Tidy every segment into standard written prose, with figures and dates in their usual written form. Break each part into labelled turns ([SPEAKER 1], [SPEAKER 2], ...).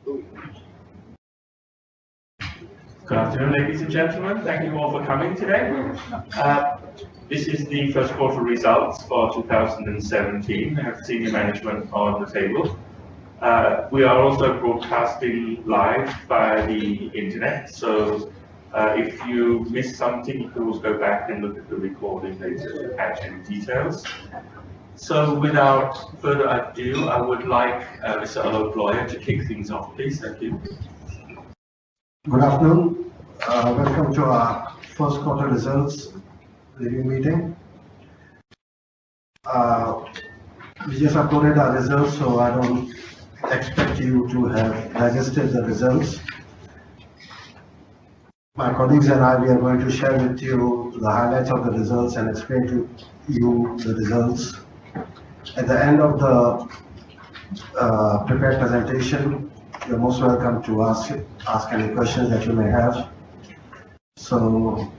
[SPEAKER 1] Good afternoon, ladies and gentlemen. Thank you all for coming today. This is the first quarter results for 2017. I have senior management on the table. We are also broadcasting live via the internet, so if you missed something, you can always go back and look at the recording later to catch any details. So without further ado, I would like Mr. Alok Lawyer to kick things off, please. Thank you.
[SPEAKER 2] Good afternoon. Welcome to our first quarter results review meeting. We just uploaded our results, so I don't expect you to have digested the results. My colleagues and I, we are going to share with you the highlights of the results and explain to you the results. At the end of the prepared presentation, you're most welcome to ask any questions that you may have. So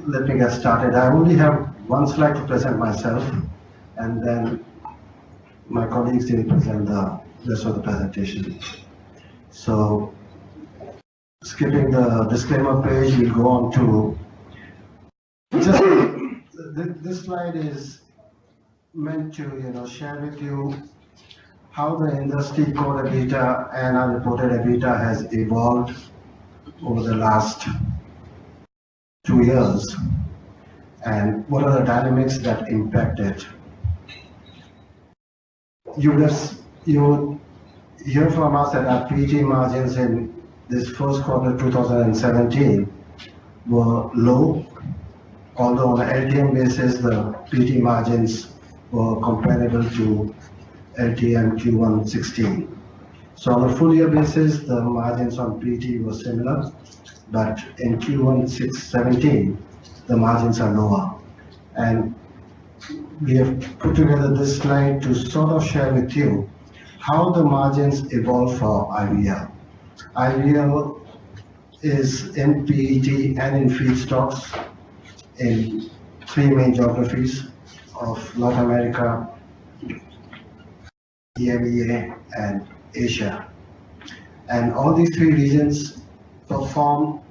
[SPEAKER 2] let me get started. I only have one slide to present myself, and then my colleagues will present the rest of the presentation. So skipping the disclaimer page, we'll go on to just this slide is meant to share with you how the industry core EBITDA and our reported EBITDA has evolved over the last 2 years, and what are the dynamics that impact it. You would hear from us that our PET margins in this first quarter 2017 were low, although on an LTM basis the PET margins were comparable to LTM Q1 16. So on a full year basis, the margins on PET were similar, but in Q1 17, the margins are lower. And we have put together this slide to sort of share with you how the margins evolve for IVL. IVL is in PET and in feedstocks in 3 main geographies of North America, EMEA, and Asia. And all these 3 regions perform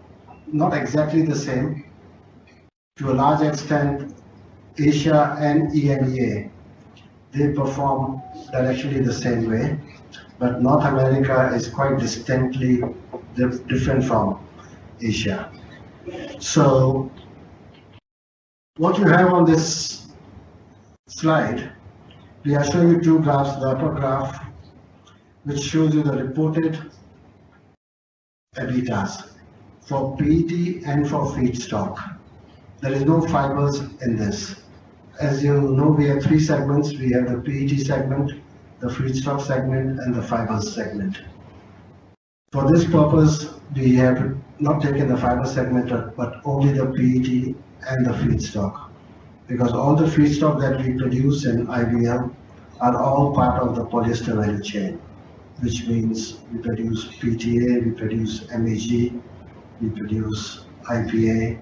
[SPEAKER 2] not exactly the same. To a large extent, Asia and EMEA, they perform directionally the same way, but North America is quite distinctly different from Asia. So what you have on this slide, we are showing you 2 graphs. The upper graph, which shows you the reported EBITDAs for PET and for feedstock. There is no fibers in this. As you know, we have 3 segments. We have the PET segment, the feedstock segment, and the fibers segment. For this purpose, we have not taken the fiber segment, but only the PET and the feedstock, because all the feedstock that we produce in IVL are all part of the polyester value chain, which means we produce PTA, we produce MEG, we produce IPA.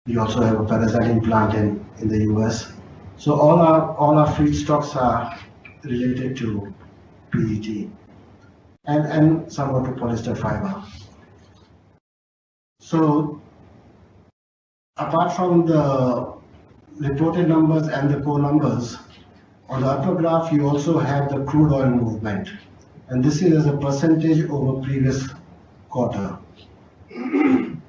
[SPEAKER 2] We also have a paraxylene plant in the US. So all our feedstocks are related to PET and somewhat to polyester fiber. So apart from the reported numbers and the core numbers, on the upper graph you also have the crude oil movement, and this is as a percentage over previous quarter. In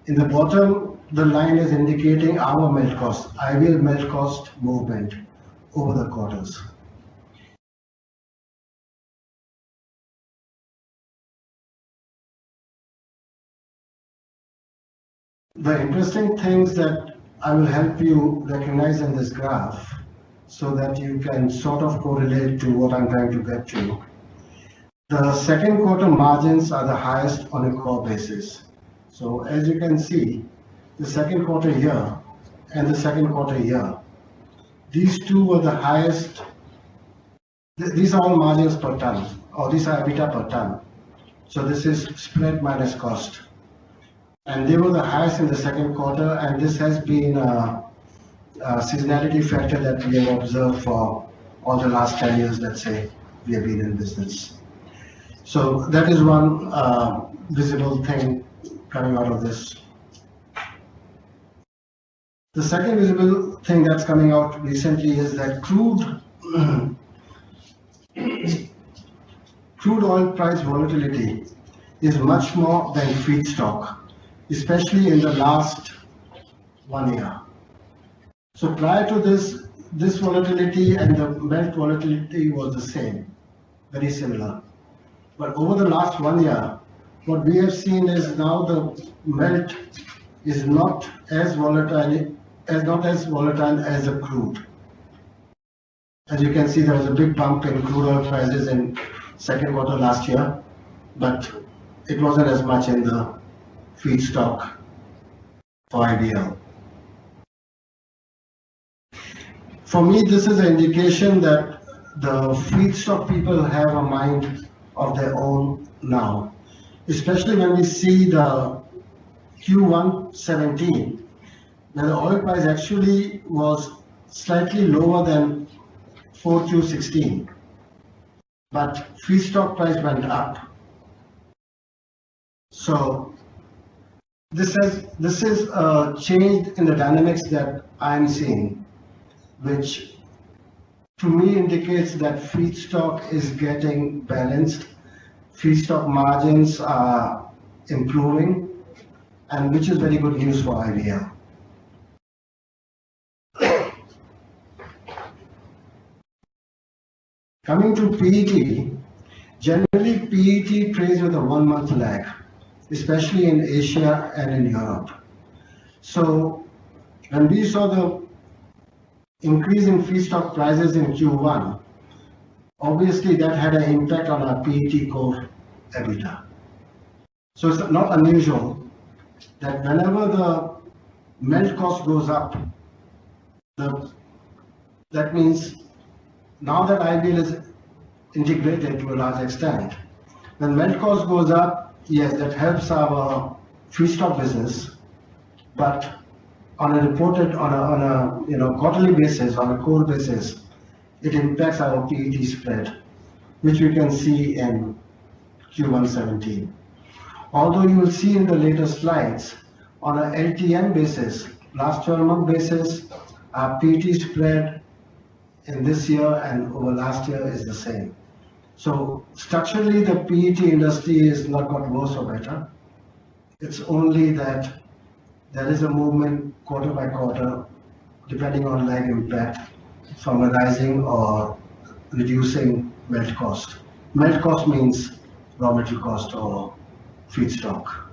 [SPEAKER 2] the bottom, the line is indicating our melt cost, IVL melt cost movement over the quarters. The interesting things that I will help you recognize in this graph, so that you can sort of correlate to what I'm trying to get to. The second quarter margins are the highest on a core basis. So as you can see, the second quarter here and the second quarter here, these 2 were the highest. These are all margins per ton, or these are EBITDA per ton. So this is spread minus cost. And they were the highest in the second quarter, and this has been a seasonality factor that we have observed for all the last 10 years, let's say, we have been in business. So that is one visible thing coming out of this. The second visible thing that's coming out recently is that crude oil price volatility is much more than feedstock, especially in the last 1 year. So prior to this volatility and the melt volatility was the same, very similar. But over the last 1 year, what we have seen is now the melt is not as volatile as the crude. As you can see, there was a big bump in crude oil prices in second quarter last year, but it wasn't as much in the feedstock for IVL. For me, this is an indication that the feedstock people have a mind of their own now, especially when we see the Q1 17, where the oil price actually was slightly lower than 4Q 16, but feedstock price went up. So this is a change in the dynamics that I'm seeing, which to me indicates that feedstock is getting balanced, feedstock margins are improving, and which is very good news for IVL. Coming to PET, generally PET trades with a 1-month lag, especially in Asia and in Europe. So when we saw the increase in feedstock prices in Q1, obviously that had an impact on our PET core EBITDA. So it's not unusual that whenever the melt cost goes up, that means now that IVL is integrated to a large extent, when melt cost goes up, yes, that helps our feedstock business, but on a reported, on a quarterly basis, on a core basis, it impacts our PET spread, which we can see in Q1 17. Although you will see in the later slides, on a LTM basis, last 12-month basis, our PET spread in this year and over last year is the same. So structurally, the PET industry is not got worse or better. It's only that there is a movement quarter by quarter, depending on lag impact, from a rising or reducing melt cost. Melt cost means raw material cost or feedstock.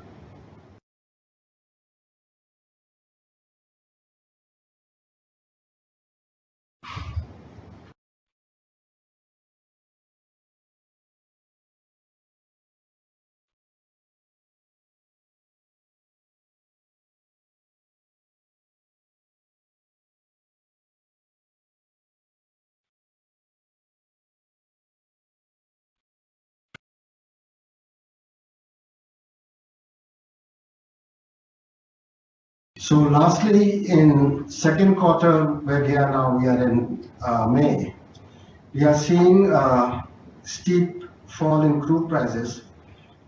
[SPEAKER 2] So lastly, in second quarter, where we are now, we are in May, we are seeing a steep fall in crude prices,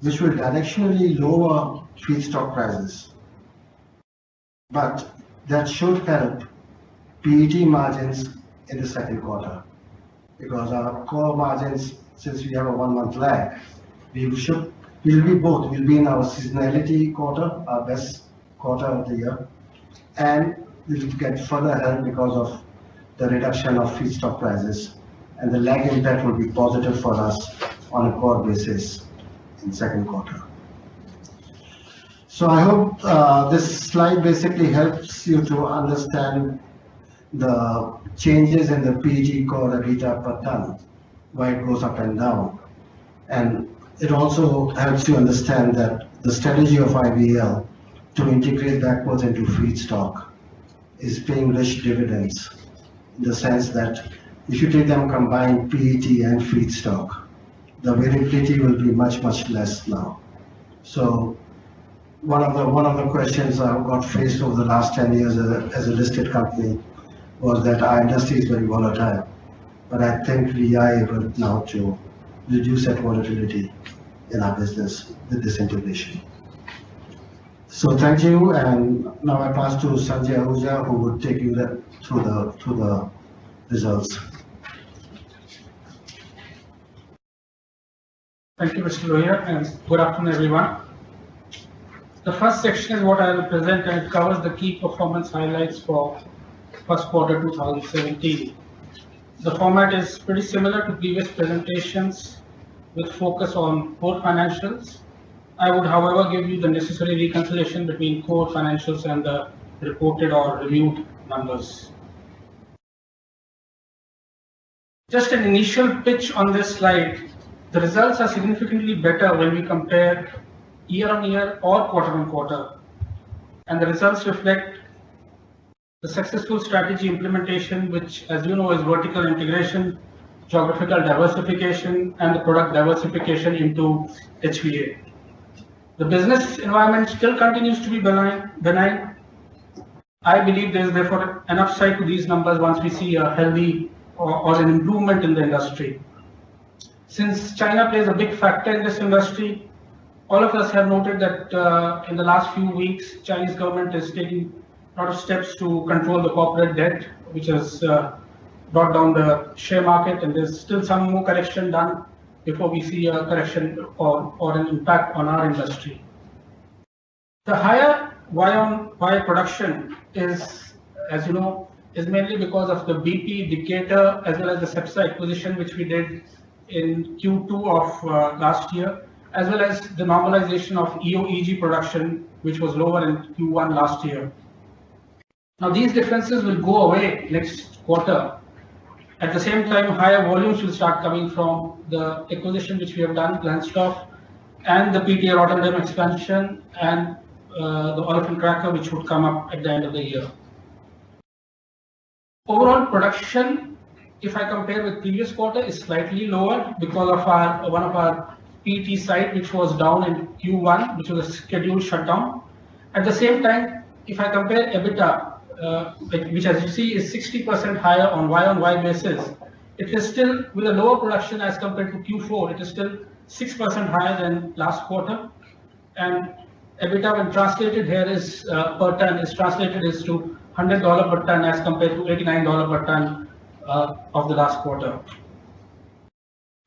[SPEAKER 2] which will directionally lower feedstock prices. But that should help PET margins in the second quarter, because our core margins, since we have a 1-month lag, we'll be both. We'll be in our seasonality quarter, our best quarter of the year, and we'll get further help because of the reduction of feedstock prices, and the lag impact will be positive for us on a core basis in second quarter. So I hope this slide basically helps you to understand the changes in the PET core EBITDA per ton, why it goes up and down. And it also helps you understand that the strategy of IVL to integrate backwards into feedstock is paying rich dividends, in the sense that if you take them combined, PET and feedstock, the variability will be much less now. So one of the questions I got faced over the last 10 years as a listed company was that our industry is very volatile, but I think we are able now to reduce that volatility in our business with this integration. So thank you, and now I pass to Sanjay Ahuja, who would take you through the results.
[SPEAKER 3] Thank you, Mr. Lohia, and good afternoon, everyone. The first section is what I will present, and it covers the key performance highlights for first quarter 2017. The format is pretty similar to previous presentations with focus on core financials. I would, however, give you the necessary reconciliation between core financials and the reported or reviewed numbers. Just an initial pitch on this slide. The results are significantly better when we compare year-on-year or quarter-on-quarter, and the results reflect the successful strategy implementation, which, as you know, is vertical integration, geographical diversification, and the product diversification into HVA. The business environment still continues to be benign. I believe there is therefore an upside to these numbers once we see a healthy or an improvement in the industry. Since China plays a big factor in this industry, all of us have noted that in the last few weeks, Chinese government is taking a lot of steps to control the corporate debt, which has brought down the share market, and there's still some more correction done before we see a correction or an impact on our industry. The higher Y-on-Y production is, as you know, is mainly because of the BP Decatur as well as the Cepsa acquisition, which we did in Q2 of last year, as well as the normalization of EO/EG production, which was lower in Q1 last year. Now, these differences will go away next quarter. At the same time, higher volumes will start coming from the acquisition which we have done, Glanzstoff, and the PTA Rotterdam expansion, and the olefin cracker, which would come up at the end of the year. Overall production, if I compare with previous quarter, is slightly lower because of one of our PET site, which was down in Q1, which was a scheduled shutdown. At the same time, if I compare EBITDA, which as you see is 60% higher on Y-on-Y basis, it is still with a lower production as compared to Q4. It is still 6% higher than last quarter, and EBITDA when translated here is per ton is translated is to $100 per ton as compared to $89 per ton of the last quarter.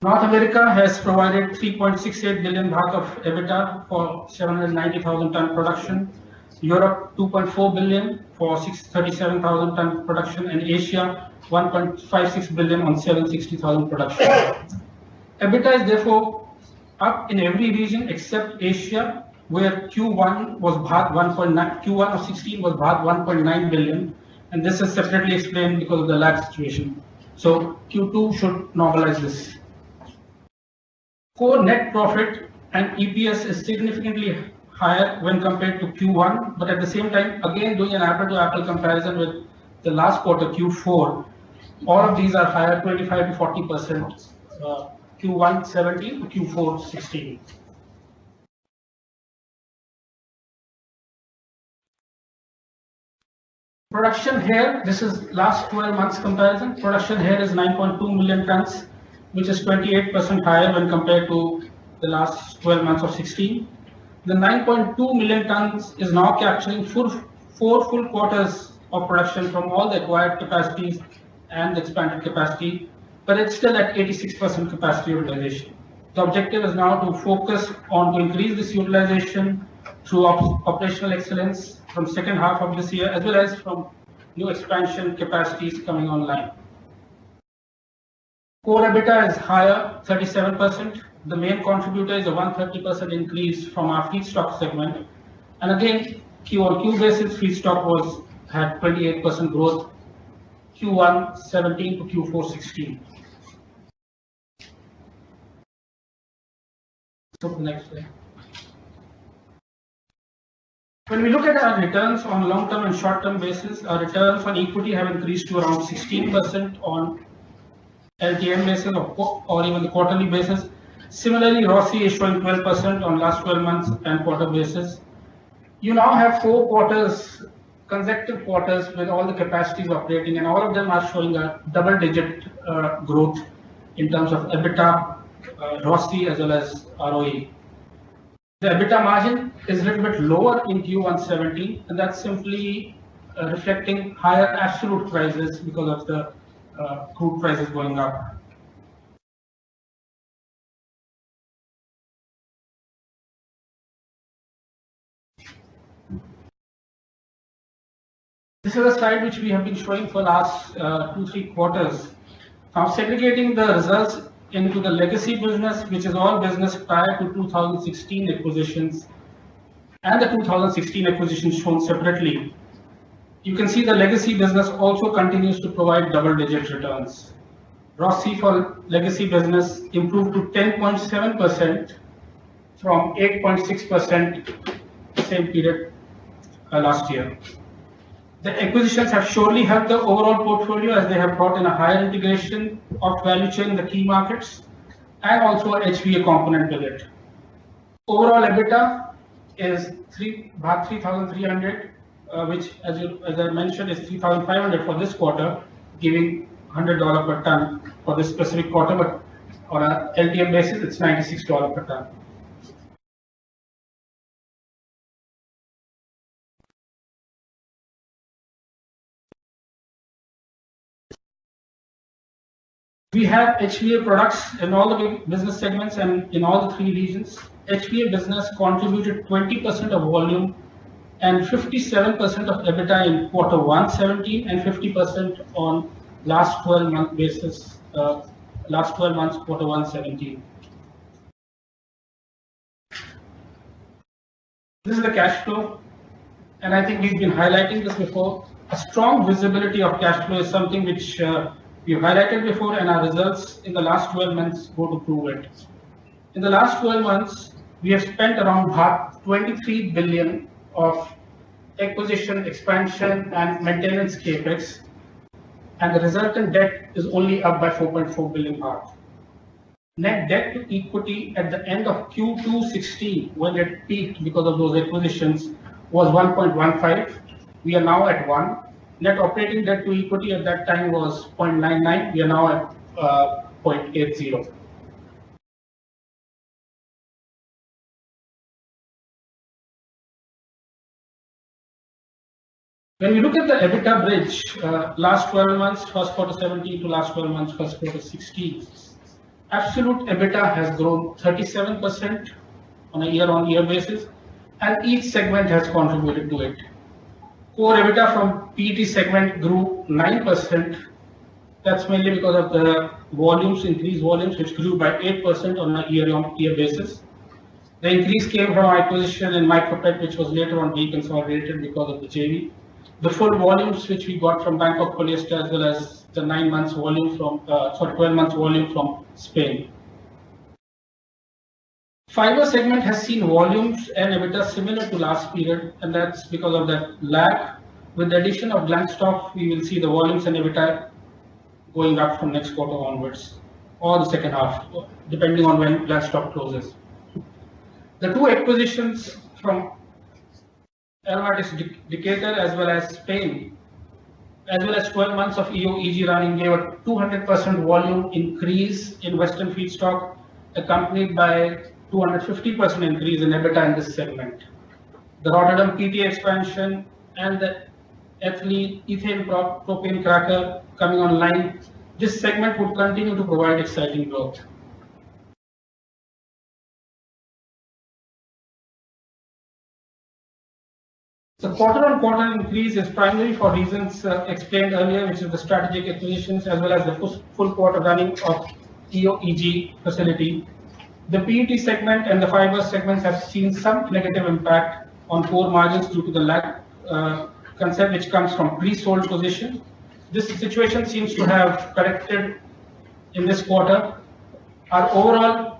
[SPEAKER 3] North America has provided 3.68 billion baht of EBITDA for 790,000 ton production. Europe 2.4 billion for 637,000 ton production, and Asia 1.56 billion on 760,000 production. EBITDA is therefore up in every region except Asia, where Q1 was baht 1.9, Q1 of 16 was baht 1.9 billion, and this is separately explained because of the lag situation. So Q2 should normalize this. Core net profit and EPS is significantly higher when compared to Q1, but at the same time, again doing an apple-to-apple comparison with the last quarter, Q4, all of these are higher, 25 to 40%, Q1 17 to Q4 16. Production here, this is last 12 months comparison. Production here is 9.2 million tons, which is 28% higher when compared to the last 12 months of 16. The 9.2 million tons is now capturing four full quarters of production from all the acquired capacities and the expanded capacity, but it's still at 86% capacity utilization. The objective is now to focus on to increase this utilization through operational excellence from second half of this year, as well as from new expansion capacities coming online. Core EBITDA is higher, 37%. The main contributor is a 130% increase from our feedstock segment. And again, Q-on-Q basis, feedstock had 28% growth, Q1 17 to Q4 16. So next slide. When we look at our returns on long-term and short-term basis, our returns on equity have increased to around 16% on LTM basis or even the quarterly basis. Similarly, ROCE is showing 12% on last 12 months and quarter basis. You now have 4 quarters, consecutive quarters with all the capacities operating, and all of them are showing a double-digit growth in terms of EBITDA ROCE as well as ROE. The EBITDA margin is a little bit lower in Q1 17, and that's simply reflecting higher absolute prices because of the crude prices going up. This is a slide which we have been showing for last 2-3 quarters. Now segregating the results into the legacy business, which is all business prior to 2016 acquisitions, and the 2016 acquisitions shown separately. You can see the legacy business also continues to provide double-digit returns. ROCE for legacy business improved to 10.7% from 8.6% same period last year. The acquisitions have surely helped the overall portfolio as they have brought in a higher integration of value chain in the key markets and also a HVA component with it. Overall EBITDA is 3,300, which as I mentioned is 3,500 for this quarter, giving $100 per ton for this specific quarter, but on a LTM basis it's $96 per ton. We have HVA products in all the business segments and in all the 3 regions. HVA business contributed 20% of volume and 57% of EBITDA in Q1 17 and 50% on last 12-month basis, last 12 months Q1 17. This is the cash flow, and I think we've been highlighting this before. A strong visibility of cash flow is something which we've highlighted before, and our results in the last 12 months go to prove it. In the last 12 months, we have spent around 23 billion of acquisition, expansion, and maintenance capex, and the resultant debt is only up by 4.4 billion baht. Net debt to equity at the end of Q2 16, when it peaked because of those acquisitions, was 1.15. We are now at 1. Net operating debt to equity at that time was 0.99. We are now at 0.80. When we look at the EBITDA bridge, last 12 months, first quarter 17 to last 12 months, first quarter 16, absolute EBITDA has grown 37% on a year-on-year basis, and each segment has contributed to it. Core EBITDA from PET segment grew 9%. That's mainly because of the volumes, increased volumes, which grew by 8% on a year-on-year basis. The increase came from acquisition in Micropet, which was later on deconsolidated because of the JV. The full volumes which we got from Bangkok Polyester, as well as the 9 months volume from, 12 months volume from Spain. Fiber segment has seen volumes and EBITDA similar to last period, and that's because of that lag. With the addition of blank stock, we will see the volumes and EBITDA going up from next quarter onwards, or the second half, depending on when blank stock closes. The 2 acquisitions from Decatur as well as Spain, as well as 12 months of EO/EG running, gave a 200% volume increase in Western feedstock, accompanied by 250% increase in EBITDA in this segment. The Rotterdam PTA expansion and the ethane propane cracker coming online, this segment would continue to provide exciting growth. The quarter-on-quarter increase is primarily for reasons explained earlier, which is the strategic acquisitions as well as the full quarter running of EO/EG facility. The PET segment and the fiber segments have seen some negative impact on core margins due to the lag concept which comes from pre-sold position. This situation seems to have corrected in this quarter. Our overall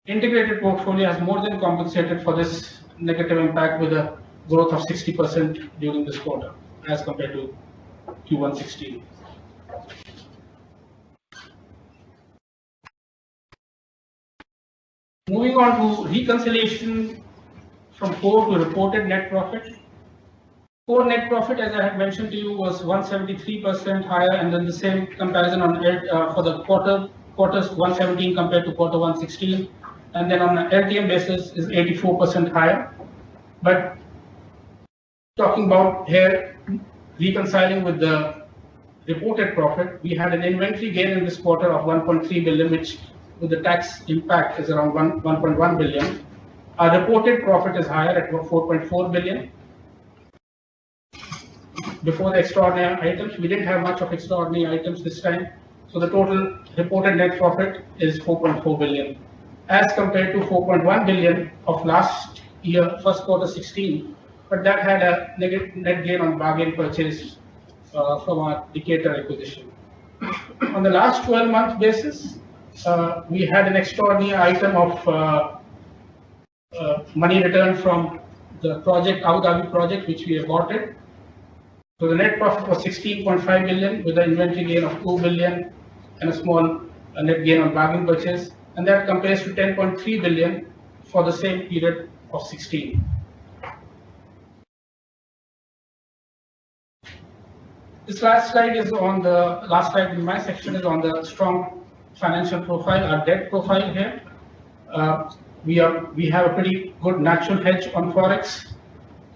[SPEAKER 3] integrated portfolio has more than compensated for this negative impact with a growth of 60% during this quarter as compared to Q1 16. Moving on to reconciliation from core to reported net profit. Core net profit, as I had mentioned to you, was 173% higher, and then the same comparison on for the quarter quarter 117 compared to quarter 116, and then on an LTM basis is 84% higher. But talking about here, reconciling with the reported profit, we had an inventory gain in this quarter of 1.3 billion, which with the tax impact is around 1.1 billion. Our reported profit is higher at 4.4 billion. Before the extraordinary items, we didn't have much of extraordinary items this time. So the total reported net profit is 4.4 billion as compared to 4.1 billion of last year, first quarter 16. But that had a negative net gain on bargain purchase from our Decatur acquisition. On the last 12-month basis, we had an extraordinary item of money returned from the project, Abu Dhabi project, which we aborted. So the net profit was 16.5 billion with an inventory gain of 2 billion and a small net gain on bargain purchase. And that compares to 10.3 billion for the same period of 16. This last slide is on the last slide in my section is on the strong financial profile, our debt profile here. We have a pretty good natural hedge on forex.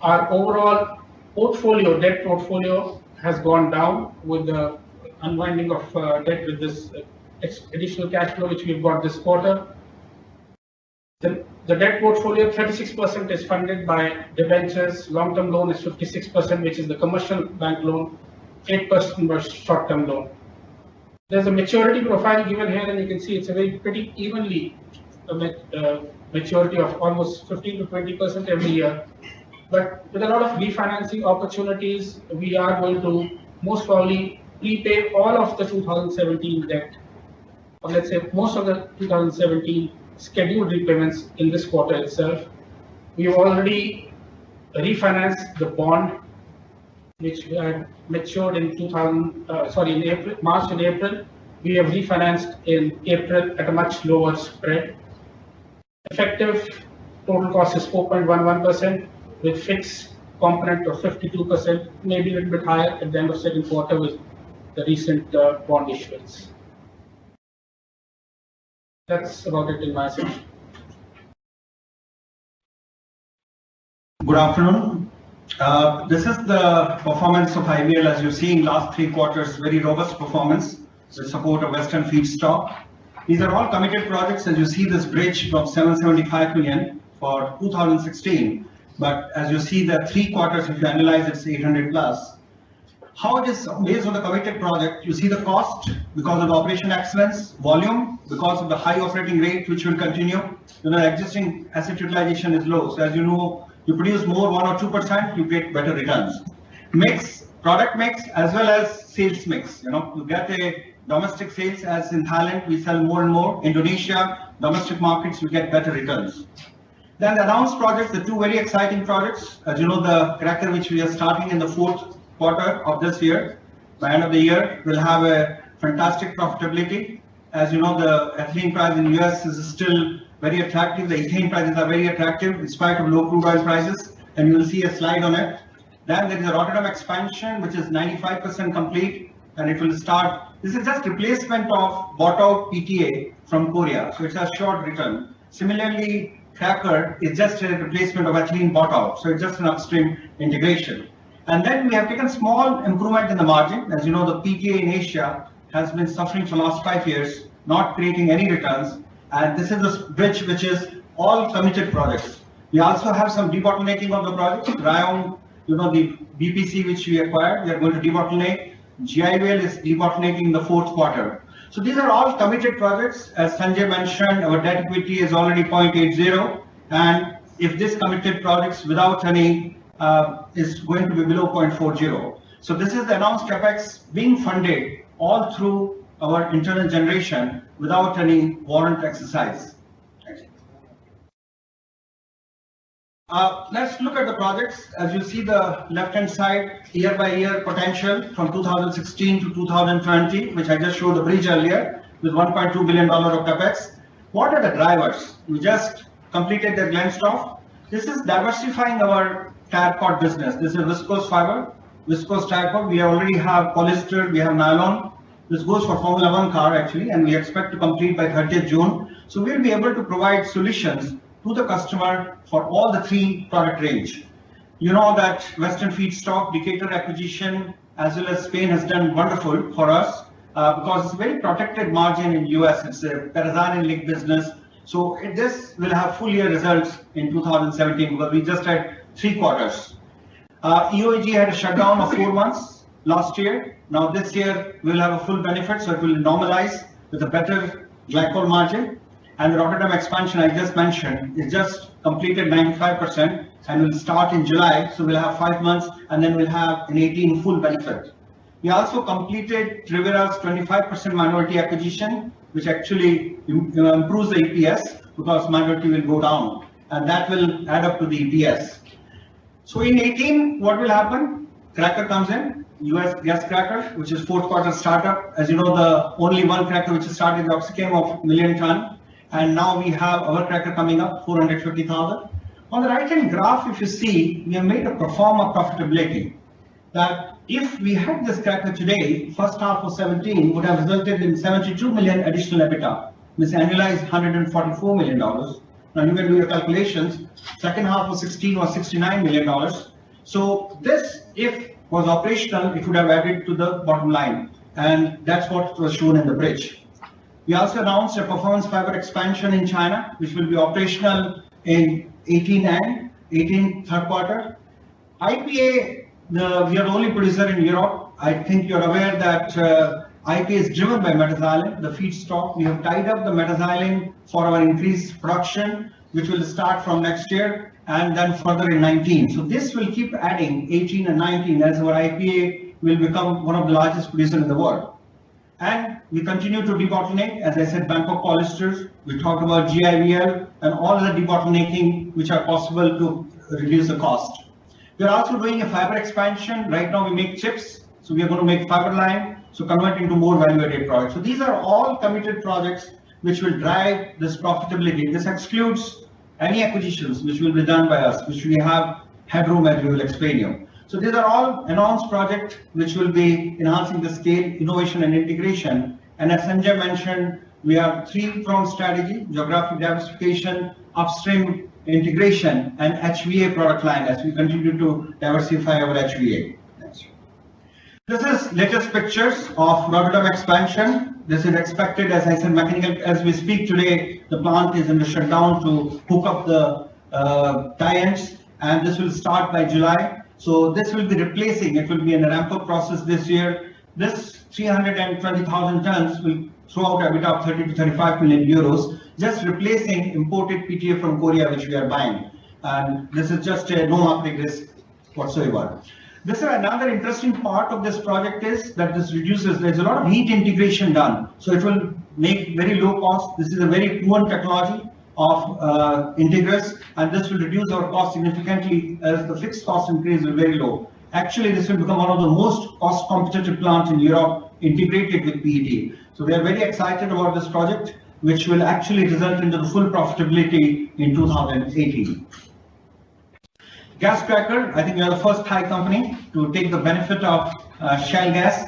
[SPEAKER 3] Our overall portfolio, debt portfolio, has gone down with the unwinding of debt with this additional cash flow which we've got this quarter. The debt portfolio, 36% is funded by debentures, long-term loan is 56%, which is the commercial bank loan, 8% was short-term loan. There's a maturity profile given here, and you can see it's a very pretty evenly maturity of almost 15 to 20% every year. But with a lot of refinancing opportunities, we are going to most probably prepay all of the 2017 debt, or let's say most of the 2017 scheduled repayments in this quarter itself. We have already refinanced the bond which had matured in March and April. We have refinanced in April at a much lower spread. Effective total cost is 4.11% with fixed component of 52%, maybe a little bit higher at the end of second quarter with the recent bond issuance. That's about it in my section.
[SPEAKER 4] Good afternoon. This is the performance of IVL as you've seen last 3 quarters, very robust performance with support of Western feedstock. These are all committed projects as you see this bridge of 775 million for 2016. But as you see the 3 quarters, if you analyze it's 800 plus. How it is based on the committed project, you see the cost because of the operation excellence, volume, because of the high operating rate which will continue. Existing asset utilization is low. So as you know, you produce more 1 or 2%, you get better returns. Mix, product mix as well as sales mix. You get a domestic sales as in Thailand, we sell more and more. Indonesia, domestic markets, you get better returns. Then the announced projects, the 2 very exciting projects. As you know, the cracker which we are starting in the 4th quarter of this year, by end of the year, will have a fantastic profitability. As you know, the ethylene price in US is still very attractive. The ethane prices are very attractive in spite of low crude oil prices, and you will see a slide on it. Then there is a Rotterdam expansion, which is 95% complete, and it will start. This is just replacement of bought out PTA from Korea, so it's a short return. Similarly, cracker is just a replacement of ethylene bought out, so it's just an upstream integration. And then we have taken small improvement in the margin. As you know, the PTA in Asia has been suffering for the last 5 years, not creating any returns. And this is the bridge which is all committed projects. We also have some debottlenecking of the project. Rayong, the BPC which we acquired, we are going to debottleneck. GIVL is debottlenecking the 4th quarter. So these are all committed projects. As Sanjay mentioned, our debt equity is already 0.80. And if this committed projects without any is going to be below 0.40. So this is the announced capex being funded all through our internal generation without any warrant exercise. Let's look at the projects. As you see the left-hand side, year by year potential from 2016 to 2020, which I just showed the bridge earlier with $1.2 billion of capex. What are the drivers? We just completed the Glenstone. This is diversifying our tire cord business. This is viscose fiber, viscose tire cord. We already have polyester, we have nylon. This goes for Formula One car actually, and we expect to complete by 30th June. So we'll be able to provide solutions to the customer for all the three product range. You know that Western Feedstock, Decatur acquisition, as well as Spain has done wonderful for us because it's a very protected margin in US. It's a paraxylene link business. So this will have full year results in 2017 because we just had 3 quarters. EOG had a shutdown of 4 months last year. Now this year we'll have a full benefit, so it will normalize with a better glycol margin. And the Rotterdam expansion I just mentioned is just completed 95% and will start in July. So we'll have 5 months and then we'll have an 18 full benefit. We also completed Rivera's 25% minority acquisition, which actually improves the EPS because minority will go down and that will add up to the EPS. So in 18, what will happen? Cracker comes in, US gas cracker, which is 4th quarter startup. As you know, the only one cracker which is started, the Oxychem of 1 million ton. And now we have our cracker coming up, 450,000. On the right hand graph, if you see, we have made a pro forma profitability that if we had this cracker today, first half of 17 would have resulted in 72 million additional EBITDA, which annualized $144 million. Now you can do your calculations. Second half of 16 was $69 million. So this, if was operational, it would have added to the bottom line. And that's what was shown in the bridge. We also announced a performance fiber expansion in China, which will be operational in 18 and 18 third quarter. IPA, we are the only producer in Europe. I think you're aware that IPA is driven by metaxylene, the feedstock. We have tied up the metaxylene for our increased production, which will start from next year and then further in 19. So this will keep adding 18 and 19 as our IPA will become one of the largest producers in the world. And we continue to debottleneck, as I said, Bangkok polyesters. We talked about GIVL and all the debottlenecking which are possible to reduce the cost. We are also doing a fiber expansion. Right now we make chips, so we are going to make fiber line, so convert into more value-added products. So these are all committed projects which will drive this profitability. This excludes any acquisitions which will be done by us, which we have headroom as we will explain you. So these are all announced projects which will be enhancing the scale, innovation and integration. And as Sanjay mentioned, we have 3-pronged strategy: geographic diversification, upstream integration, and HVA product line as we continue to diversify our HVA. This is latest pictures of Rotterdam expansion. This is expected, as I said, mechanical. As we speak today, the plant is in the shutdown to hook up the tie-ins, and this will start by July. So this will be replacing, it will be in a ramp-up process this year. This 320,000 tons will throw out a bit of 30 to 35 million euros, just replacing imported PTA from Korea, which we are buying. And this is just a no market risk whatsoever. This is another interesting part of this project is that this reduces, there's a lot of heat integration done. So it will make very low cost. This is a very proven technology of Integris, and this will reduce our cost significantly as the fixed cost increase is very low. Actually, this will become one of the most cost competitive plants in Europe integrated with PET. So we are very excited about this project, which will actually result into the full profitability in 2018. Gas cracker, I think we are the first Thai company to take the benefit of shale gas,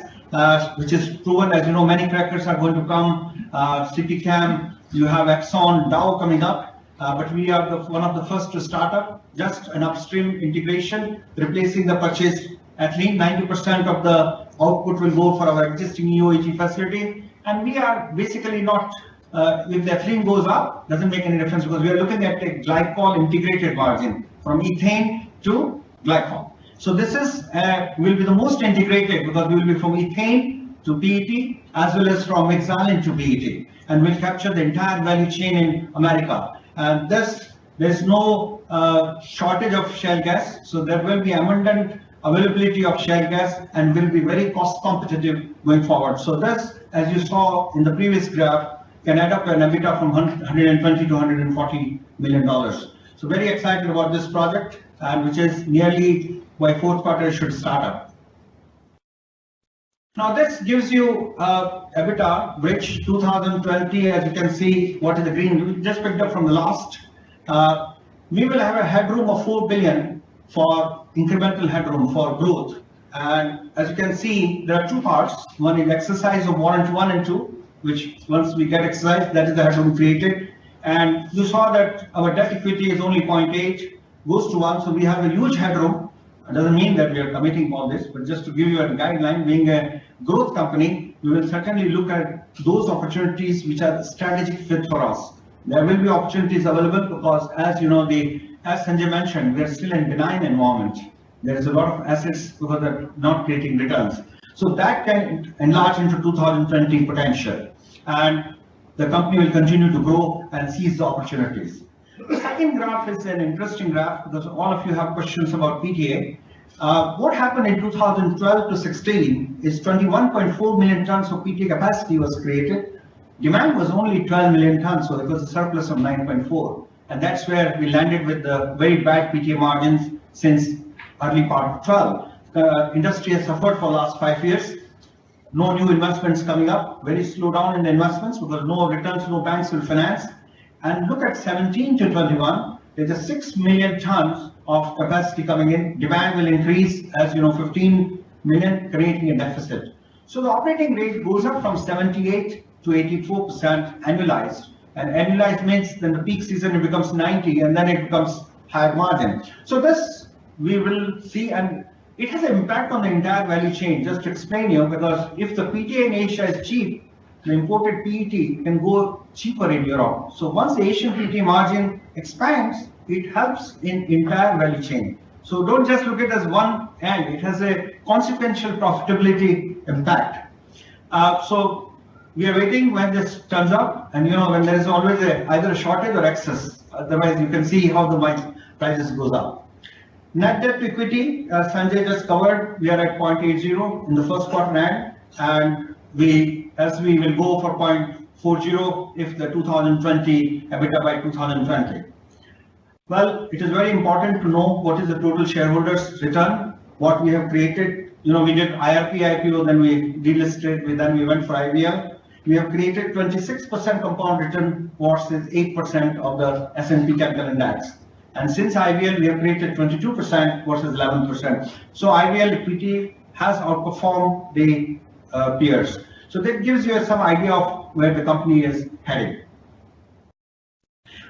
[SPEAKER 4] which is proven. As you know, many crackers are going to come, CPChem, you have Exxon, Dow coming up, but we are one of the first to start up, just an upstream integration, replacing the purchase. At least 90% of the output will go for our existing EOAG facility. And we are basically not, if the ethylene goes up, doesn't make any difference because we are looking at a glycol integrated margin from ethane to glycol. So this is will be the most integrated because we will be from ethane to PET as well as from hexylene to PET, and will capture the entire value chain in America. And there's no shortage of shale gas, so there will be abundant availability of shale gas and will be very cost competitive going forward. So this, as you saw in the previous graph, can add up an EBITDA from 120 to $140 million. So very excited about this project, and which is nearly by 4th quarter should start up. Now this gives you EBITDA bridge 2020. As you can see, what is the green? We just picked up from the last. We will have a headroom of 4 billion for incremental headroom for growth, And as you can see, there are two parts. One is exercise of warrant 1 and 2, which once we get exercise, that is the headroom created. And you saw that our debt equity is only 0.8, goes to 1, so we have a huge headroom. It doesn't mean that we are committing all this, but just to give you a guideline, being a growth company, we will certainly look at those opportunities which are the strategic fit for us. There will be opportunities available because, as you know, as Sanjay mentioned, we are still in benign environment. There is a lot of assets because they're not creating returns. So that can enlarge into 2020 potential. And the company will continue to grow and seize the opportunities. The second graph is an interesting graph because all of you have questions about PTA. What happened in 2012 to 16 is 21.4 million tons of PTA capacity was created. Demand was only 12 million tons, so it was a surplus of 9.4. And that's where we landed with the very bad PTA margins since early part of 12. The industry has suffered for the last 5 years. No new investments coming up, very slow down in the investments because no returns, no banks will finance. And look at 17 to 21, there's a 6 million tons of capacity coming in. Demand will increase as 15 million, creating a deficit. So the operating rate goes up from 78 to 84% annualized. And annualized means then the peak season it becomes 90 and then it becomes higher margin. So this we will see, and it has an impact on the entire value chain. Just to explain you, because if the PTA in Asia is cheap, the imported PET can go cheaper in Europe. So once the Asian PET margin expands, it helps in entire value chain. So don't just look at it as one end, it has a consequential profitability impact. So we are waiting when this turns up, and when there is always either a shortage or excess, otherwise you can see how the prices goes up. Net debt to equity, Sanjay just covered, we are at 0.80 in the first quarter end, and we will go for 0.40 if the 2020 EBITDA by 2020. Well, it is very important to know what is the total shareholders return, what we have created. We did IRP IPO, then we delisted, then we went for IVL. We have created 26% compound return versus 8% of the S&P Capital Index. And since IVL, we have created 22% versus 11%. So IVL equity has outperformed the peers. So that gives you some idea of where the company is heading.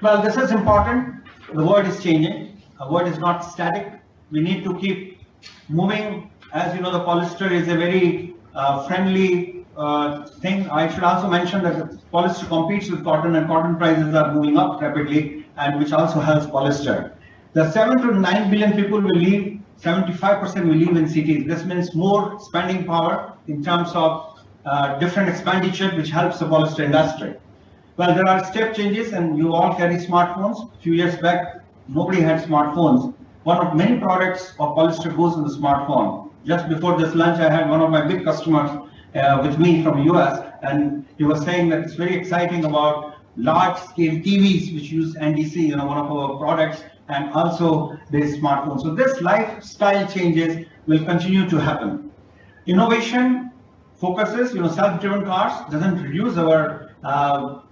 [SPEAKER 4] Well, this is important. The world is changing. The world is not static. We need to keep moving. As you know, the polyester is a very friendly thing. I should also mention that polyester competes with cotton, and cotton prices are moving up rapidly, and which also helps polyester. The 7 to 9 billion people will leave, 75% will live in cities. This means more spending power in terms of different expenditure, which helps the polyester industry. Well, there are step changes, and you all carry smartphones. A few years back, nobody had smartphones. One of many products of polyester goes in the smartphone. Just before this lunch, I had one of my big customers with me from the US, and he was saying that it's very exciting about large-scale TVs which use NDC, one of our products, and also the smartphones. So this lifestyle changes will continue to happen. Innovation focuses, self-driven cars doesn't reduce our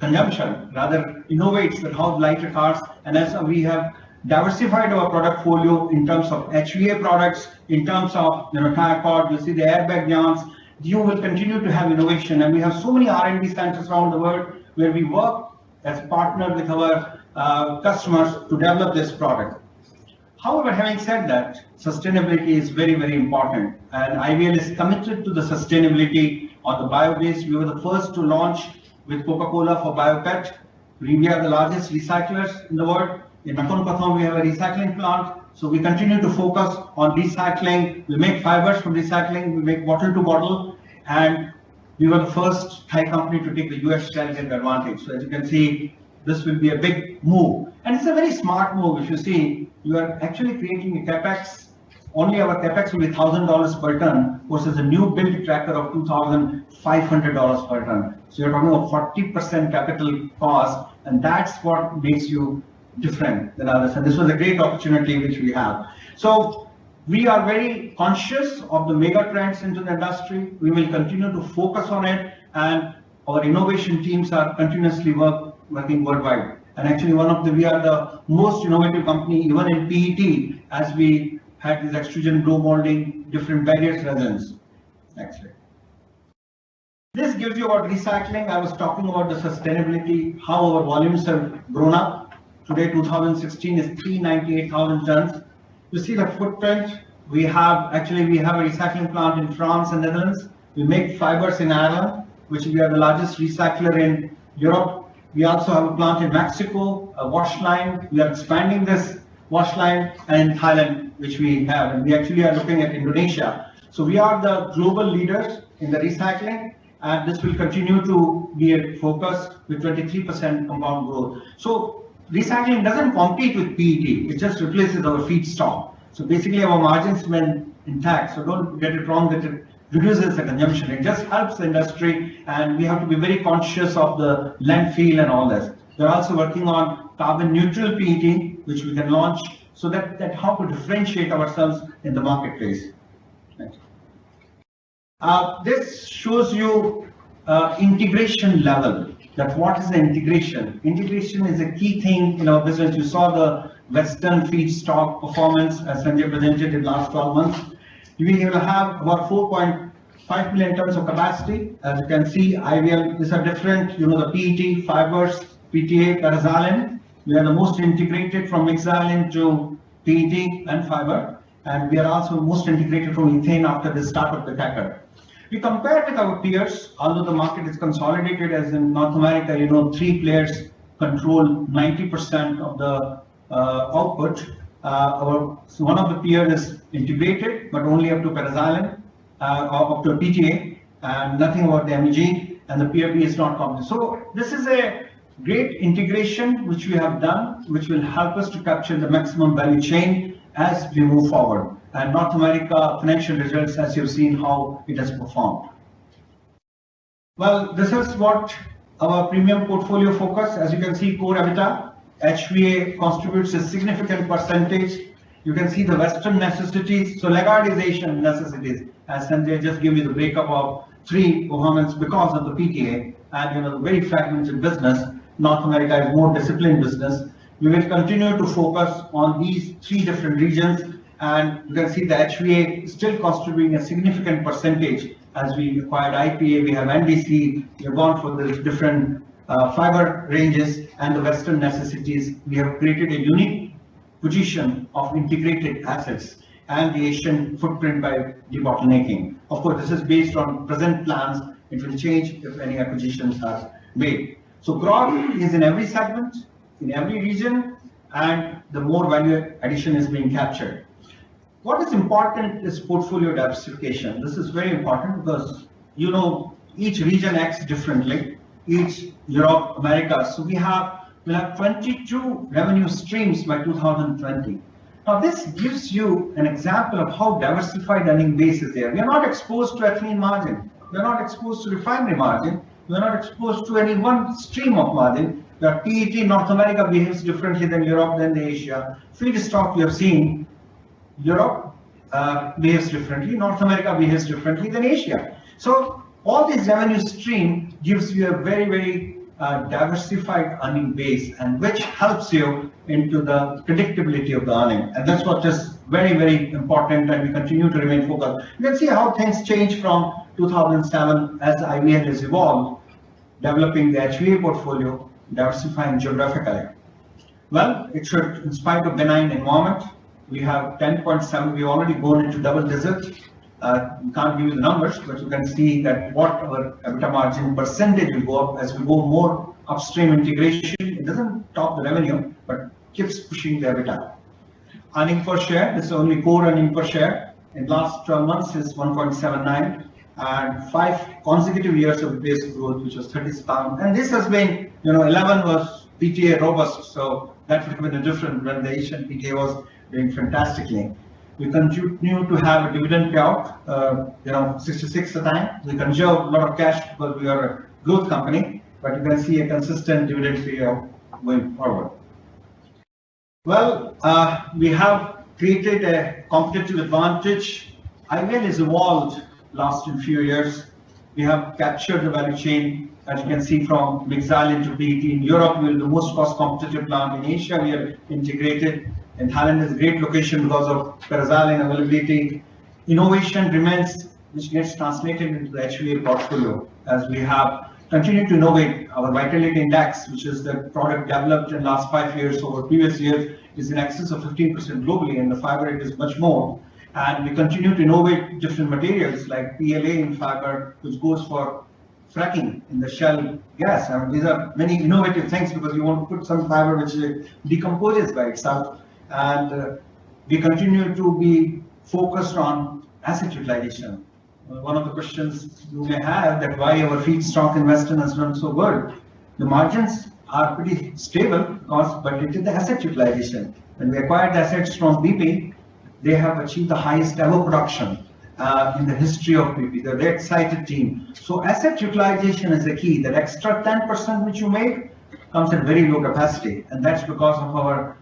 [SPEAKER 4] consumption, rather innovates that how lighter cars, and as we have diversified our product portfolio in terms of HVA products, in terms of tire cord, you see the airbag yarns, you will continue to have innovation, and we have so many R&D centers around the world where we work as a partner with our customers to develop this product. However, having said that, sustainability is very, very important, and IVL is committed to the sustainability on the bio-based. We were the first to launch with Coca-Cola for BioPet. We are the largest recyclers in the world. In Nakhon we have a recycling plant. So we continue to focus on recycling. We make fibers from recycling. We make bottle to bottle. And we were the first Thai company to take the US strategic advantage. So as you can see, this will be a big move. And it's a very smart move. If you see, you are actually creating a capex. Only our capex will be $1,000 per ton versus a new build tracker of $2,500 per ton. So you're talking about 40% capital cost, and that's what makes you different than others. And this was a great opportunity which we have. So we are very conscious of the mega trends into the industry. We will continue to focus on it, and our innovation teams are continuously working worldwide. And actually we are the most innovative company even in PET, as we had this extrusion blow molding, different barriers resins. Next slide. This gives you about recycling. I was talking about the sustainability, how our volumes have grown up. Today, 2016 is 398,000 tons. You see the footprint. We have a recycling plant in France and Netherlands. We make fibers in Ireland, which we are the largest recycler in Europe. We also have a plant in Mexico, a wash line. We are expanding this wash line, and in Thailand, which we have, and we actually are looking at Indonesia. So we are the global leaders in the recycling, and this will continue to be a focus with 23% compound growth. So recycling doesn't compete with PET, it just replaces our feedstock. So basically our margins remain intact, so don't get it wrong that it reduces the consumption. It just helps the industry, and we have to be very conscious of the landfill and all this. We're also working on carbon neutral PET, which we can launch, so that how to differentiate ourselves in the marketplace. This shows you integration level, that what is the integration? Integration is a key thing in our business. You saw the Western feedstock performance as Sanjay presented in last 12 months. We will have about 4.5 million tons of capacity. As you can see, IVL, these are different, the PET, fibers, PTA, paraxylene. We are the most integrated from mixylene to PET and fiber. And we are also most integrated from ethane after the start of the cracker. We compare with our peers, although the market is consolidated as in North America, 3 players control 90% of the output. So one of the peers is integrated, but only up to paraxylene, up to PTA, and nothing about the MEG, and the PRB is not common. So this is a great integration which we have done, which will help us to capture the maximum value chain as we move forward. And North America financial results, as you've seen how it has performed. Well, this is what our premium portfolio focus. As you can see, core EBITDA, HVA contributes a significant percentage. You can see the Western necessities, so lagardization necessities, as Sanjay just gave you the breakup of 3 performance because of the PTA, and the very fragmented business. North America is more disciplined business. We will continue to focus on these 3 different regions, and you can see the HVA still contributing a significant percentage. As we acquired IPA, we have NDC, we have gone for the different fiber ranges, and the Western necessities. We have created a unique position of integrated assets and the Asian footprint by debottlenecking. Of course, this is based on present plans. It will change if any acquisitions are made. So growth is in every segment, in every region, and the more value addition is being captured. What is important is portfolio diversification. This is very important because each region acts differently, each Europe, America. So we'll have 22 revenue streams by 2020. Now this gives you an example of how diversified earning base is there. We are not exposed to ethylene margin. We are not exposed to refinery margin. We are not exposed to any one stream of margin. The PET North America behaves differently than Europe, than Asia. Feedstock, we have seen Europe behaves differently, North America behaves differently than Asia. So all these revenue stream gives you a very, very diversified earning base, and which helps you into the predictability of the earning. And that's what is very, very important, and we continue to remain focused. You can see how things change from 2007 as IVL has evolved, developing the HVA portfolio, diversifying geographically. Well, it should, in spite of benign environment, we have 10.7, we've already gone into double digit. We can't give you the numbers, but you can see that what our EBITDA margin percentage will go up as we go more upstream integration. It doesn't top the revenue, but keeps pushing the EBITDA. Earning per share, this is only core earning per share. In last 12 months is 1.79, and 5 consecutive years of base growth, which was 30,000. And this has been, 11 was PTA robust, so that would have been a different when the Asian PTA was doing fantastically. We continue to have a dividend payout, 66 a time. We conserve a lot of cash because we are a growth company, but you can see a consistent dividend payout going forward. Well, we have created a competitive advantage. IVL has evolved last few years. We have captured the value chain, as you can see, from mixylene to PET. In Europe, we are the most cost competitive plant. In Asia, we are integrated. And Thailand is a great location because of paraxylene availability. Innovation remains, which gets translated into the HVA portfolio as we have continued to innovate. Our vitality index, which is the product developed in the last 5 years over previous years, is in excess of 15% globally, and the fiber rate is much more. And we continue to innovate different materials like PLA in fiber, which goes for fracking in the shell gas. I mean, these are many innovative things because you want to put some fiber which decomposes by itself. And we continue to be focused on asset utilization. One of the questions you may have that why our feedstock investment has done so good. The margins are pretty stable, but it is the asset utilization. When we acquired the assets from BP, they have achieved the highest ever production in the history of BP. They're a very excited team. So asset utilization is the key. That extra 10% which you make comes at very low capacity, and that's because of our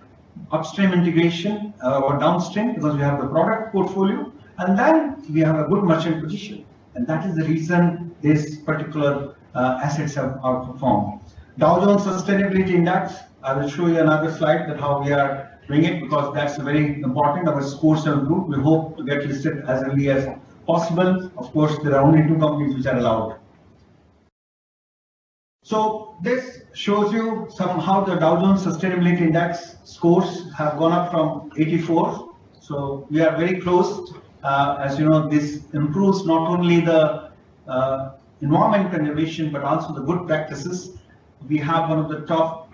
[SPEAKER 4] upstream integration or downstream, because we have the product portfolio, and then we have a good merchant position, and that is the reason these particular assets have outperformed. Dow Jones Sustainability Index. I will show you another slide that how we are doing it, because that's very important. Our scores have improved. We hope to get listed as early as possible. Of course, there are only 2 companies which are allowed. So this shows you somehow the Dow Jones Sustainability Index scores have gone up from 84. So we are very close. As you know, this improves not only the environment conservation, but also the good practices. We have one of the top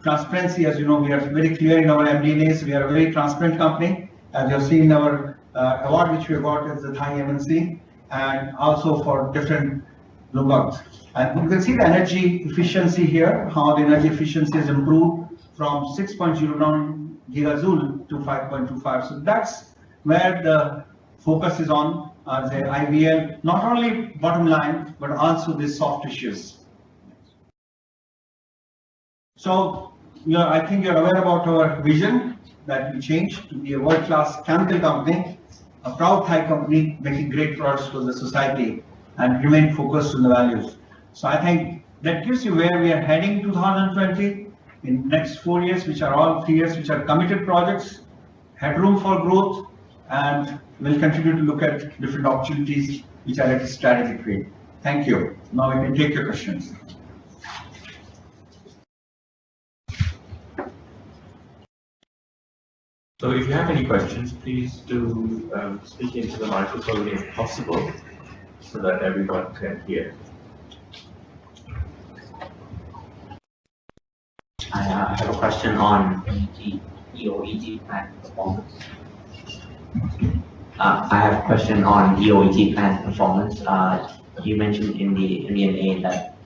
[SPEAKER 4] transparency. As you know, we are very clear in our MD&As. We are a very transparent company. As you have seen our award which we got as the Thai MNC, and also for different lookouts. And you can see the energy efficiency here, how the energy efficiency has improved from 6.09 gigajoule to 5.25. So that's where the focus is on the IVL, not only bottom line, but also the soft issues. So, I think you're aware about our vision that we changed to be a world-class chemical company, a proud Thai company making great products for the society, and remain focused on the values. So I think that gives you where we are heading 2020 in next 4 years, which are all 3 years, which are committed projects, headroom for growth, and we'll continue to look at different opportunities which are at a strategic rate. Thank you. Now we can take your questions.
[SPEAKER 1] So if you have any questions, please do speak into the microphone if possible, so that everyone can hear.
[SPEAKER 5] I have a question on EOEG plant performance. You mentioned in the MD&A that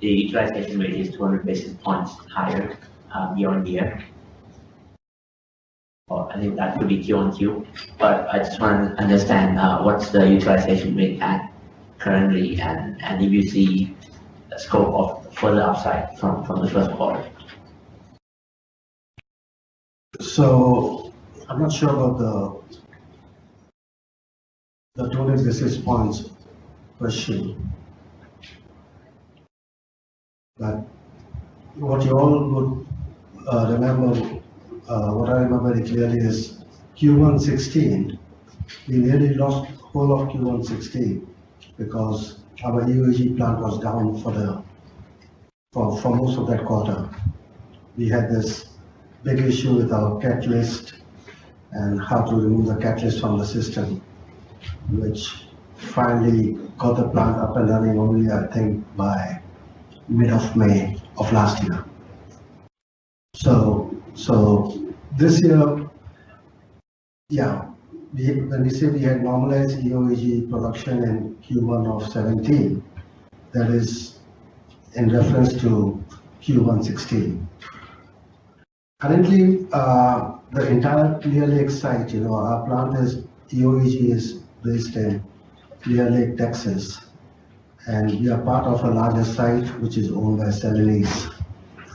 [SPEAKER 5] the utilization rate is 200 basis points higher year on year. Or I think that could be Q on Q, but I just want to understand what's the utilization rate at currently, and if you see a scope of further upside from the first quarter.
[SPEAKER 2] So I'm not sure about the 200 basis points question, but what you all would remember. What I remember very clearly is Q1 16, we nearly lost whole of Q1 16 because our EOEG plant was down for most of that quarter. We had this big issue with our catalyst and how to remove the catalyst from the system, which finally got the plant up and running only, I think, by mid of May of last year. So this year, yeah, when we say we had normalized EOEG production in Q1 of 17, that is in reference to Q1 16. Currently, the entire Clear Lake site, our plant is, EOEG is based in Clear Lake, Texas, and we are part of a larger site which is owned by Celanese.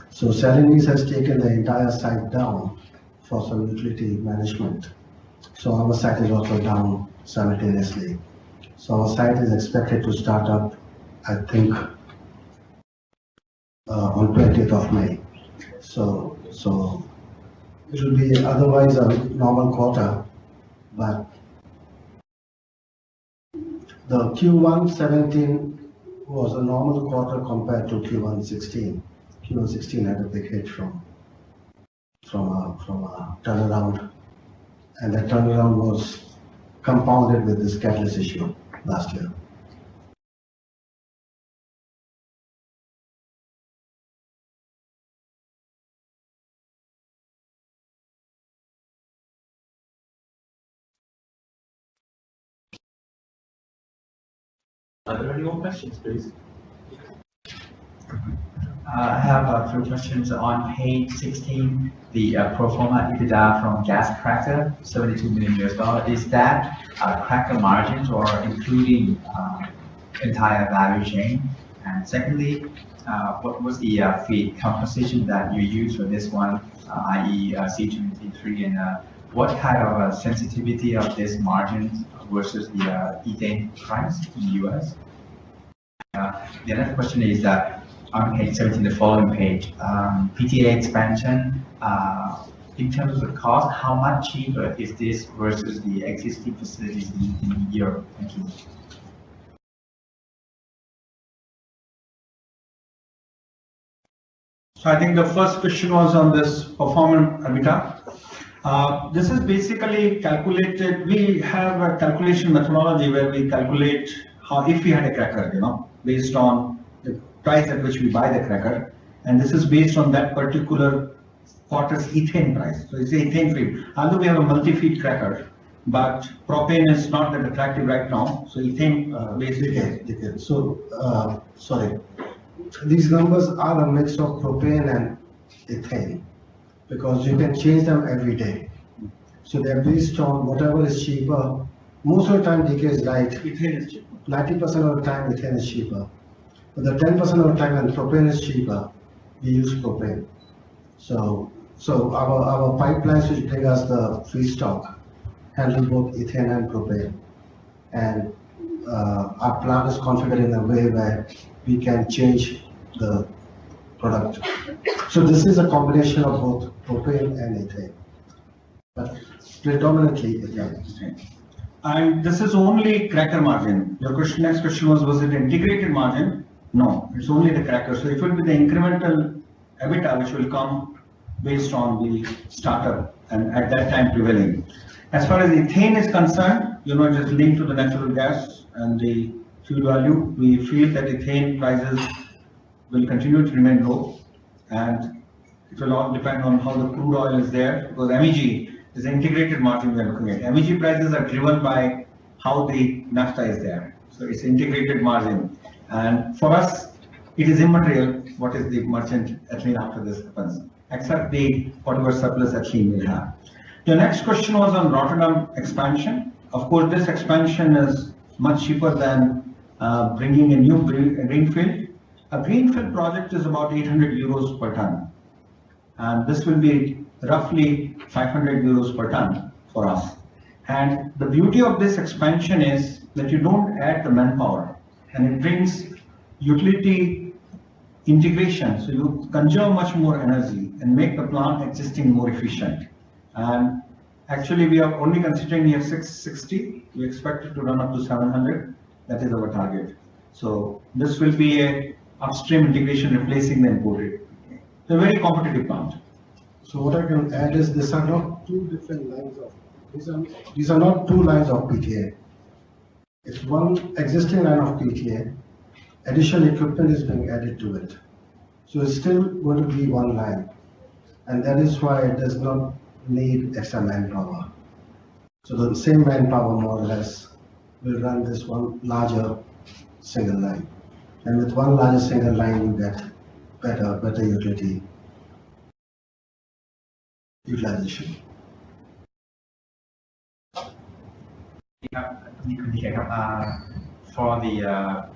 [SPEAKER 2] So Celanese has taken the entire site down for some utility management. So our site is also down simultaneously. So our site is expected to start up, I think, on 20th of May. So It will be otherwise a normal quarter, but the Q1 17 was a normal quarter compared to Q1 16. Q1 16 had a big hit from a turnaround, and that turnaround was compounded with this catalyst issue last year.
[SPEAKER 1] Are there any more questions, please?
[SPEAKER 6] I have three questions. On page 16, the pro forma EBITDA from gas cracker, $72 million. Is that cracker margins or including entire value chain? And secondly, what was the feed composition that you used for this one, i.e. C23, and what kind of sensitivity of this margin versus the ethane price in the US? The other question is that on page 17, the following page, PTA expansion, in terms of the cost, how much cheaper is this versus the existing facilities in Europe? Thank you.
[SPEAKER 4] So I think the first question was on this performance EBITDA. This is basically calculated. We have a calculation methodology where we calculate how, if we had a cracker, based on the price at which we buy the cracker, and this is based on that particular quarter's ethane price. So it's ethane free. Although we have a multi-feed cracker, but propane is not that attractive right now. So ethane basically.
[SPEAKER 2] So, sorry, these numbers are a mix of propane and ethane because you can change them every day. So they're based on whatever is cheaper. Most of the time, DK is right.
[SPEAKER 4] Ethane is cheaper.
[SPEAKER 2] 90% of the time, ethane is cheaper. But the 10% of the time when propane is cheaper, we use propane. So our pipelines which bring us the feedstock handle both ethane and propane. And our plant is configured in a way where we can change the product. So this is a combination of both propane and ethane, but predominantly ethane.
[SPEAKER 4] And this is only cracker margin. Your next question was it integrated margin? No, it's only the cracker. So it will be the incremental EBITDA which will come based on the startup and at that time prevailing. As far as ethane is concerned, it is linked to the natural gas and the fuel value. We feel that ethane prices will continue to remain low, and it will all depend on how the crude oil is there, because MEG is an integrated margin we are looking at. MEG prices are driven by how the naphtha is there. So it's integrated margin. And for us, it is immaterial what is the merchant ethylene after this happens, except the whatever surplus ethylene we have. Your next question was on Rotterdam expansion. Of course, this expansion is much cheaper than bringing a new greenfield. A greenfield project is about 800 euros per ton. And this will be roughly 500 euros per ton for us. And the beauty of this expansion is that you don't add the manpower, and it brings utility integration. So you conserve much more energy and make the plant existing more efficient. And actually, we are only considering here 660. We expect it to run up to 700. That is our target. So this will be a upstream integration replacing the imported. It's a very competitive plant.
[SPEAKER 2] So what I can add is these are not two different lines of, these are not two lines of PTA. It's one existing line of PTA, additional equipment is being added to it. So it's still going to be one line. And that is why it does not need extra manpower. So the same manpower more or less will run this one larger single line. And with one larger single line, you get better utilization.
[SPEAKER 6] For the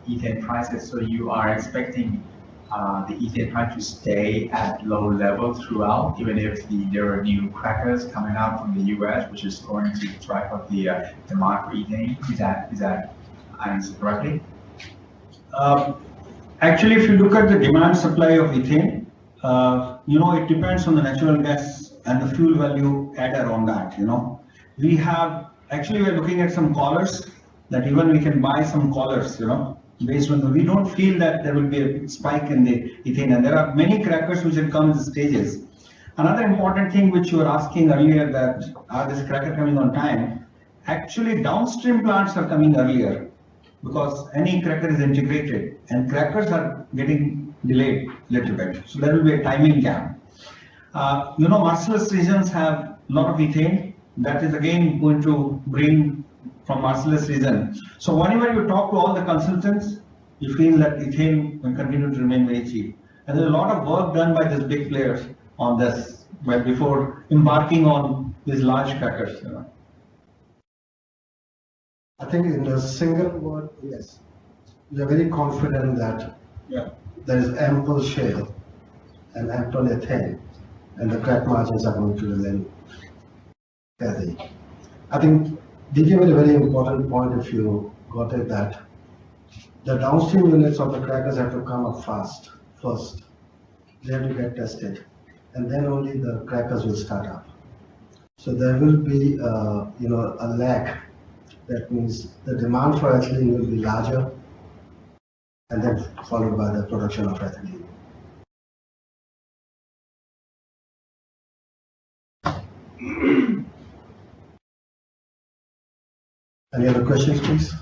[SPEAKER 6] ethane prices, so you are expecting the ethane price to stay at low level throughout, even if there are new crackers coming out from the US, which is going to drive up the demand for ethane. Is that I understand correctly?
[SPEAKER 4] Actually, if you look at the demand supply of ethane, it depends on the natural gas and the fuel value adder on that, We have, actually we're looking at some collars that even we can buy some collars, based on we don't feel that there will be a spike in the ethane, and there are many crackers which will come in stages. Another important thing which you were asking earlier, that are this cracker coming on time? Actually, downstream plants are coming earlier because any cracker is integrated and crackers are getting delayed a little bit. So there will be a timing gap. Marcellus regions have a lot of ethane that is again going to bring from Marcellus region. So whenever you talk to all the consultants, you feel that ethane will continue to remain very cheap. And there's a lot of work done by these big players on this, but before embarking on these large crackers.
[SPEAKER 2] I think in a single word, yes, we are very confident that there is ample shale and ample ethane, and the crack margins are going to remain healthy. I think DJ made a very important point, if you got it, that the downstream units of the crackers have to come up fast first. They have to get tested, and then only the crackers will start up. So there will be, a lag. That means the demand for ethylene will be larger, and then followed by the production of ethylene. Any other questions, please?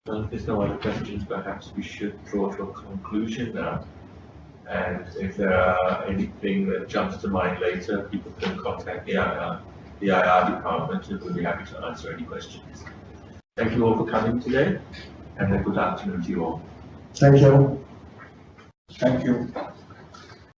[SPEAKER 1] Well, if there's no other questions, perhaps we should draw to a conclusion now. And if there are anything that jumps to mind later, people can contact the IR department, and we'll be happy to answer any questions. Thank you all for coming today, and a good afternoon to you all.
[SPEAKER 2] Thank you.
[SPEAKER 4] Thank you.